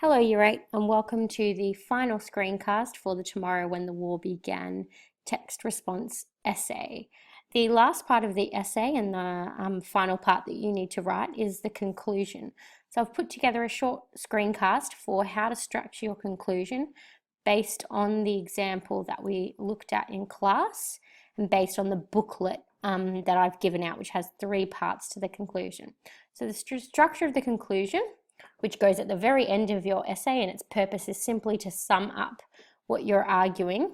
Hello, Year 8, and welcome to the final screencast for the Tomorrow When the War Began text response essay. The last part of the essay and the final part that you need to write is the conclusion. So I've put together a short screencast for how to structure your conclusion based on the example that we looked at in class and based on the booklet that I've given out, which has 3 parts to the conclusion. So the structure of the conclusion, which goes at the very end of your essay, and its purpose is simply to sum up what you're arguing.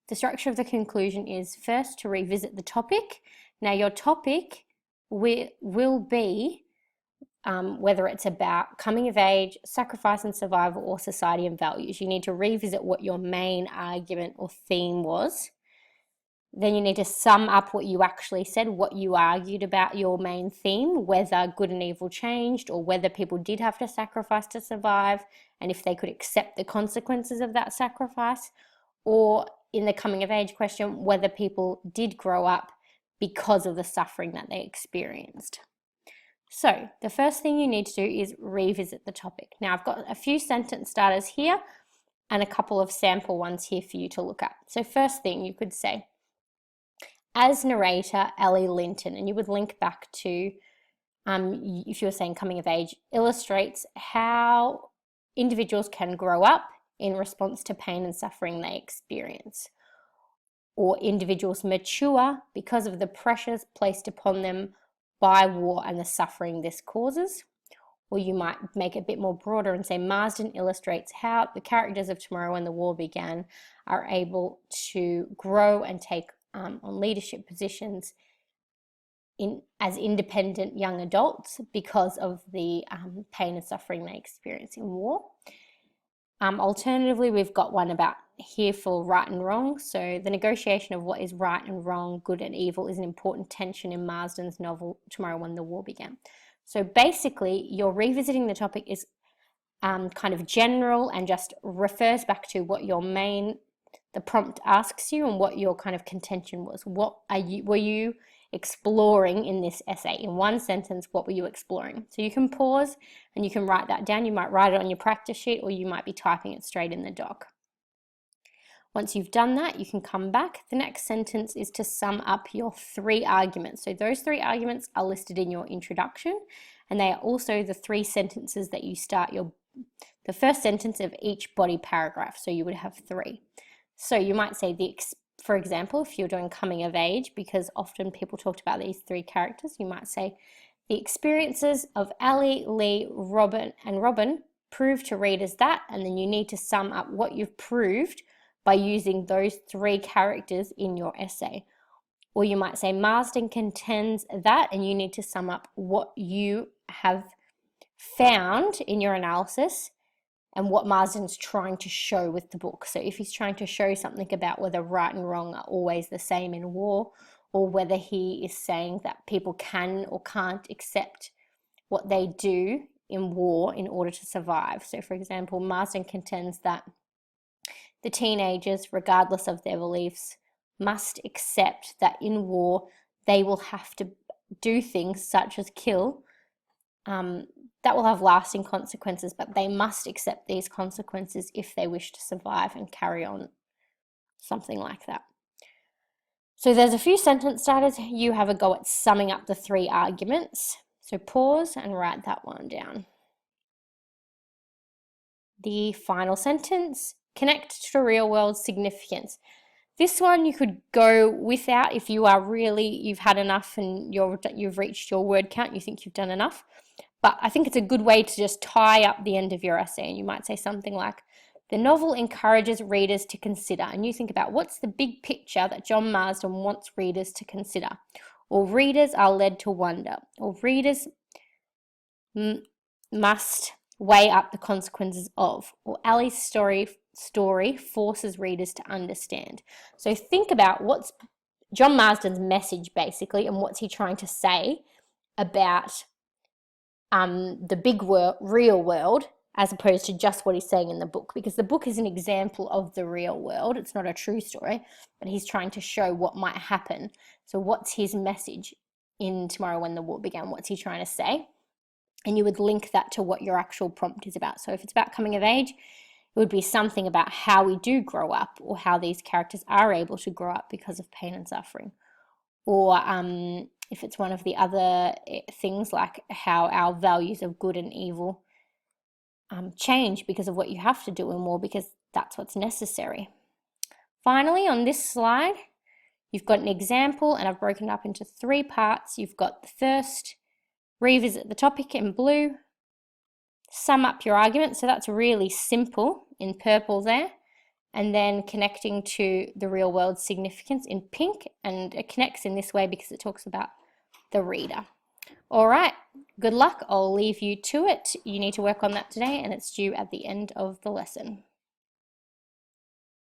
The structure of the conclusion is first to revisit the topic. Now your topic will be whether it's about coming of age, sacrifice and survival, or society and values. You need to revisit what your main argument or theme was. Then you need to sum up what you actually said, what you argued about your main theme, whether good and evil changed or whether people did have to sacrifice to survive and if they could accept the consequences of that sacrifice, or in the coming of age question, whether people did grow up because of the suffering that they experienced. So the first thing you need to do is revisit the topic. Now I've got a few sentence starters here and a couple of sample ones here for you to look at. So first thing you could say, as narrator, Ellie Linton, and you would link back to, if you were saying coming of age, illustrates how individuals can grow up in response to pain and suffering they experience. Or individuals mature because of the pressures placed upon them by war and the suffering this causes. Or you might make it a bit more broader and say Marsden illustrates how the characters of Tomorrow When the War Began are able to grow and take on leadership positions as independent young adults because of the pain and suffering they experience in war. Alternatively, we've got one about here for right and wrong. So the negotiation of what is right and wrong, good and evil, is an important tension in Marsden's novel Tomorrow When the War Began. So basically, you're revisiting the topic is kind of general and just refers back to what your the prompt asks you and what your kind of contention was. What were you exploring in this essay? In one sentence, what were you exploring? So you can pause and you can write that down. You might write it on your practice sheet or you might be typing it straight in the doc. Once you've done that, you can come back. The next sentence is to sum up your 3 arguments. So those 3 arguments are listed in your introduction, and they are also the 3 sentences that you start the first sentence of each body paragraph. So you would have 3. So you might say, for example, if you're doing coming of age, because often people talked about these 3 characters, you might say, the experiences of Ali, Lee, Robin prove to readers that, and then you need to sum up what you've proved by using those 3 characters in your essay. Or you might say Marsden contends that, and you need to sum up what you have found in your analysis and what Marsden's trying to show with the book. So if he's trying to show something about whether right and wrong are always the same in war, or whether he is saying that people can or can't accept what they do in war in order to survive. So for example, Marsden contends that the teenagers, regardless of their beliefs, must accept that in war they will have to do things such as kill that will have lasting consequences, but they must accept these consequences if they wish to survive and carry on, something like that. So there's a few sentence starters. You have a go at summing up the 3 arguments. So pause and write that one down. The final sentence, connect to real world significance. This one you could go without if you are you've had enough and you've reached your word count, you think you've done enough. But I think it's a good way to just tie up the end of your essay, and you might say something like, the novel encourages readers to consider, and you think about what's the big picture that John Marsden wants readers to consider, or readers are led to wonder, or readers must weigh up the consequences of, or Ali's story forces readers to understand. So think about what's John Marsden's message basically, and what's he trying to say about the big real world, as opposed to just what he's saying in the book, because the book is an example of the real world. It's not a true story, but he's trying to show what might happen. So what's his message in Tomorrow When the War Began? What's he trying to say? and you would link that to what your actual prompt is about. So if it's about coming of age, it would be something about how we do grow up, or how these characters are able to grow up because of pain and suffering. Or if it's one of the other things, like how our values of good and evil change because of what you have to do, and more because that's what's necessary. Finally, on this slide, you've got an example, and I've broken it up into 3 parts. You've got the first, revisit the topic in blue, sum up your argument, so that's really simple in purple there, and then connecting to the real world significance in pink, and it connects in this way because it talks about the reader. All right, good luck. I'll leave you to it. You need to work on that today, and it's due at the end of the lesson.